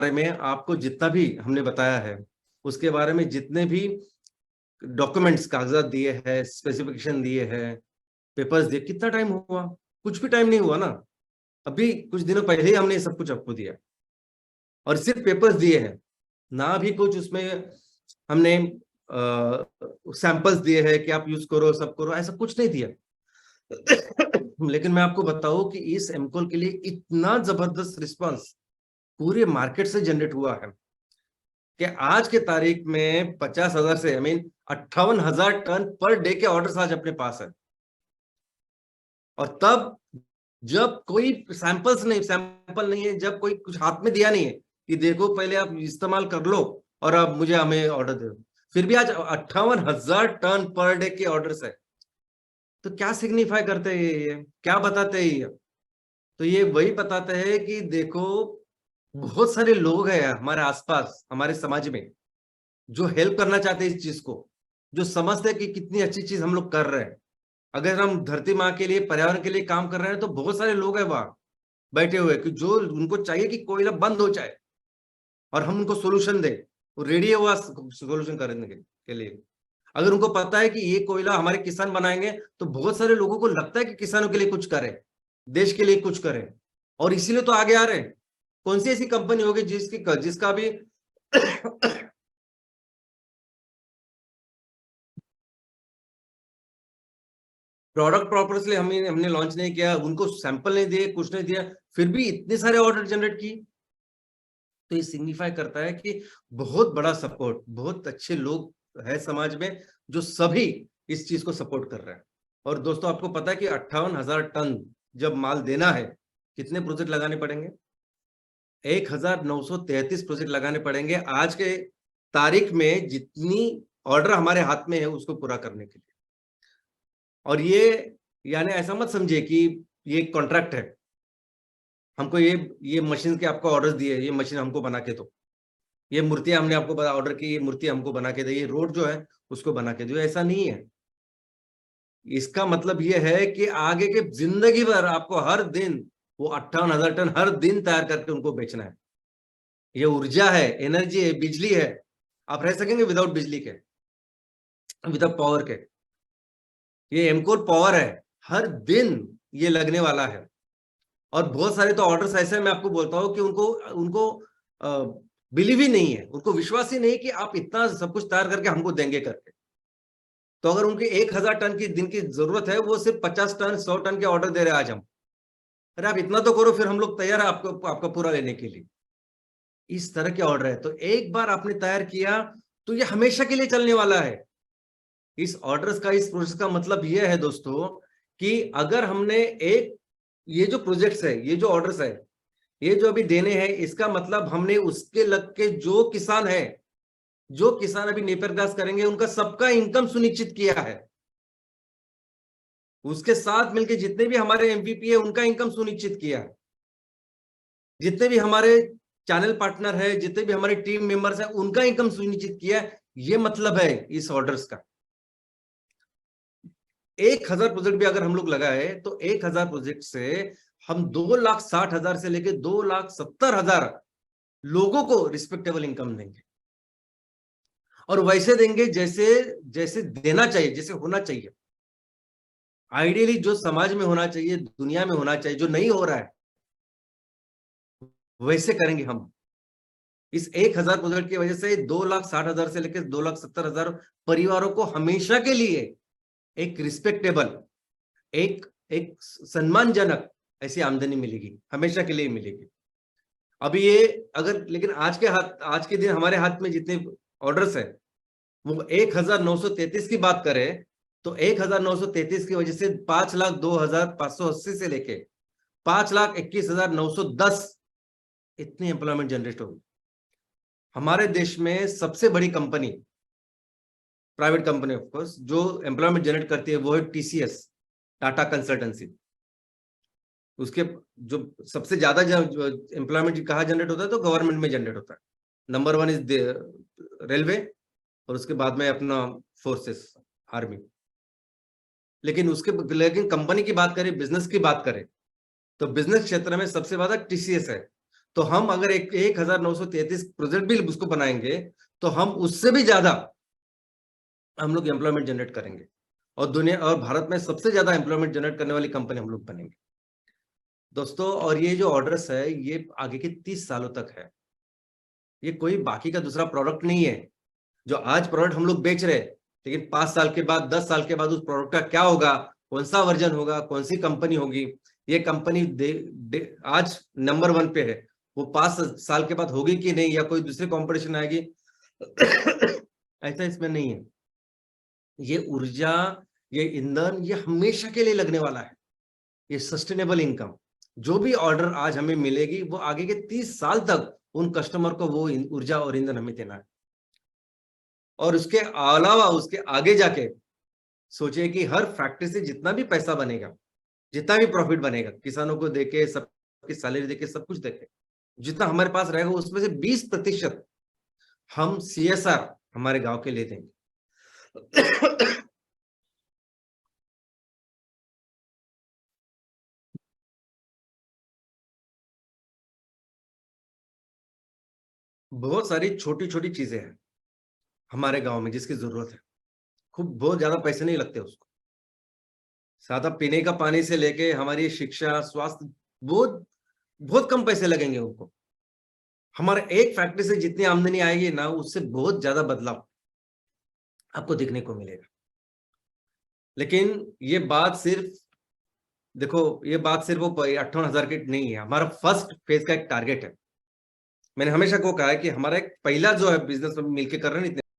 बारे में आपको जितना भी हमने बताया है, उसके बारे में जितने भी डॉक्यूमेंट्स कागजात दिए हैं, स्पेसिफिकेशन दिए हैं, पेपर्स दिए, कितना टाइम हुआ? कुछ भी टाइम नहीं हुआ ना। अभी कुछ दिनों पहले ही हमने सब कुछ आपको दिया और सिर्फ पेपर्स दिए हैं, ना भी कुछ उसमें हमने सैंपल्स दिए हैं कि आप यूज करो, सब करो, ऐसा कुछ नहीं दिया। लेकिन मैं आपको बताऊं कि इस एमकॉल के लिए इतना जबरदस्त रिस्पांस पूरे मार्केट से जनरेट हुआ है कि आज के तारीख में 50,000 से 58,000 टन पर डे के ऑर्डर्स आज अपने पास है। और तब जब कोई सैंपल नहीं है, जब कोई कुछ हाथ में दिया नहीं है कि देखो पहले आप इस्तेमाल कर लो और अब मुझे हमें ऑर्डर दे दो, फिर भी आज 58,000 टन पर डे के ऑर्डर्स है। तो क्या सिग्निफाई करते हैं ये, क्या बताते हैं ये? तो ये वही बताते हैं कि देखो, बहुत सारे लोग हैं हमारे आसपास, हमारे समाज में, जो हेल्प करना चाहते हैं इस चीज को, जो समझते हैं कि कितनी अच्छी चीज हम लोग कर रहे हैं। अगर हम धरती माँ के लिए, पर्यावरण के लिए काम कर रहे हैं, तो बहुत सारे लोग हैं वहां बैठे हुए कि जो उनको चाहिए कि कोयला बंद हो जाए और हम उनको सोल्यूशन दें, वो रेडी है हुआ सोल्यूशन करने के लिए। अगर उनको पता है कि ये कोयला हमारे किसान बनाएंगे, तो बहुत सारे लोगों को लगता है कि किसानों के लिए कुछ करें, देश के लिए कुछ करें, और इसीलिए तो आगे आ रहे हैं। कौन सी ऐसी कंपनी होगी जिसका भी प्रोडक्ट प्रॉपरली हमने लॉन्च नहीं किया, उनको सैंपल नहीं दिए, कुछ नहीं दिया, फिर भी इतने सारे ऑर्डर जनरेट किए। तो ये सिग्निफाई करता है कि बहुत बड़ा सपोर्ट, बहुत अच्छे लोग है समाज में जो सभी इस चीज को सपोर्ट कर रहे हैं। और दोस्तों, आपको पता है कि 58,000 टन जब माल देना है, कितने प्रोजेक्ट लगाने पड़ेंगे? 1933 प्रोजेक्ट लगाने पड़ेंगे आज के तारीख में, जितनी ऑर्डर हमारे हाथ में है उसको पूरा करने के लिए। और ये यानी ऐसा मत समझिए कि ये कॉन्ट्रैक्ट है, हमको ये मशीन के आपको ऑर्डर दिए, ये मशीन हमको बना के दो, ये मूर्तियां हमने आपको ऑर्डर की, ये मूर्ति हमको बना के दे, ये रोड जो है उसको बना के दो, ऐसा नहीं है। इसका मतलब ये है कि आगे के जिंदगी भर आपको हर दिन वो 58,000 टन हर दिन तैयार करके उनको बेचना है। ये ऊर्जा है, एनर्जी है, बिजली है। आप रह सकेंगे विदाउट बिजली के, विदाउट पावर के? ये एमकोर पावर है, हर दिन ये लगने वाला है। और बहुत सारे तो ऑर्डर्स ऐसे मैं आपको बोलता हूँ कि उनको उनको बिलीव ही नहीं है, उनको विश्वास ही नहीं कि आप इतना सब कुछ तैयार करके हमको देंगे करके। तो अगर उनके 1,000 टन की दिन की जरूरत है, वो सिर्फ 50 टन 100 टन के ऑर्डर दे रहे हैं आज हम। अरे आप इतना तो करो, फिर हम लोग तैयार है आपको, आपका पूरा लेने के लिए। इस तरह के ऑर्डर है। तो एक बार आपने तैयार किया तो ये हमेशा के लिए चलने वाला है। इस ऑर्डर्स का, इस प्रोसेस का मतलब ये है दोस्तों कि अगर हमने एक, ये जो प्रोजेक्ट्स है, ये जो ऑर्डर्स है, ये जो अभी देने हैं, इसका मतलब हमने उसके लग के जो किसान है, जो किसान अभी नेपियर ग्रास करेंगे, उनका सबका इनकम सुनिश्चित किया है। उसके साथ मिलकर जितने भी हमारे एमपीपी है, उनका इनकम सुनिश्चित किया है। जितने भी हमारे चैनल पार्टनर है, जितने भी हमारे टीम मेंबर्स है, उनका इनकम सुनिश्चित किया है। ये मतलब है इस ऑर्डर्स का। 1,000 प्रोजेक्ट भी अगर हम लोग लगाए, तो 1,000 प्रोजेक्ट से हम 2,60,000 से लेकर 2,70,000 लोगों को रिस्पेक्टेबल इनकम देंगे। और वैसे देंगे जैसे जैसे देना चाहिए, जैसे होना चाहिए। आइडियली जो समाज में होना चाहिए, दुनिया में होना चाहिए, जो नहीं हो रहा है, वैसे करेंगे हम। इस 1,000 प्रोजेक्ट की वजह से 2,60,000 से लेकर 2,70,000 परिवारों को हमेशा के लिए एक रिस्पेक्टेबल, एक एक सम्मानजनक ऐसी आमदनी मिलेगी, हमेशा के लिए मिलेगी। अभी ये अगर, लेकिन आज के दिन हमारे हाथ में जितने ऑर्डर्स है, वो 1,933 की बात करें, तो 1,933 की वजह से 5,02,580 से लेके 5,21,910 इतनी एम्प्लॉयमेंट जनरेट होगी। हमारे देश में सबसे बड़ी company, private company of course, जो एम्प्लॉयमेंट जनरेट करती है वो है टीसीएस, टाटा कंसल्टेंसी। उसके जो सबसे ज्यादा एम्प्लॉयमेंट कहाँ जनरेट होता है, तो गवर्नमेंट में जनरेट होता है। नंबर 1 इज रेलवे, और उसके बाद में अपना फोर्सेस, आर्मी। लेकिन कंपनी की बात करें, बिजनेस की बात करें, तो बिजनेस क्षेत्र में सबसे ज्यादा टीसीएस है। तो हम अगर 1933 प्रोजेक्ट भी उसको बनाएंगे तो हम उससे भी ज्यादा हम लोग एम्प्लॉयमेंट जनरेट करेंगे और दुनिया और भारत में सबसे ज्यादा एम्प्लॉयमेंट जनरेट करने वाली कंपनी हम लोग बनेंगे दोस्तों। और ये जो ऑर्डर्स है ये आगे के 30 सालों तक है। ये कोई बाकी का दूसरा प्रोडक्ट नहीं है। जो आज प्रोडक्ट हम लोग बेच रहे हैं, लेकिन 5 साल के बाद 10 साल के बाद उस प्रोडक्ट का क्या होगा, कौन सा वर्जन होगा, कौन सी कंपनी होगी, ये कंपनी आज नंबर 1 पे है, वो 5 साल के बाद होगी कि नहीं, या कोई दूसरी कंपटीशन आएगी ऐसा इसमें नहीं है। ये ऊर्जा, ये ईंधन, ये हमेशा के लिए लगने वाला है। ये सस्टेनेबल इनकम, जो भी ऑर्डर आज हमें मिलेगी वो आगे के 30 साल तक उन कस्टमर को वो ऊर्जा और ईंधन हमें देना है। और उसके अलावा उसके आगे जाके सोचिए कि हर फैक्ट्री से जितना भी पैसा बनेगा, जितना भी प्रॉफिट बनेगा, किसानों को देके, सबकी सैलरी देके, सब कुछ देके, जितना हमारे पास रहेगा उसमें से 20% हम CSR हमारे गांव के लिए देंगे। बहुत सारी छोटी छोटी चीजें हैं हमारे गांव में जिसकी जरूरत है। खूब बहुत ज्यादा पैसे नहीं लगते उसको। सादा पीने का पानी से लेके हमारी शिक्षा, स्वास्थ्य, बहुत बहुत कम पैसे लगेंगे उनको। हमारे एक फैक्ट्री से जितनी आमदनी आएगी ना, उससे बहुत ज्यादा बदलाव आपको देखने को मिलेगा। लेकिन ये बात सिर्फ, देखो ये बात सिर्फ वो 58,000 की नहीं है। हमारा फर्स्ट फेज का एक टारगेट है। मैंने हमेशा को कहा है कि हमारा एक पहला जो है बिजनेस मिलकर कर रहे हैं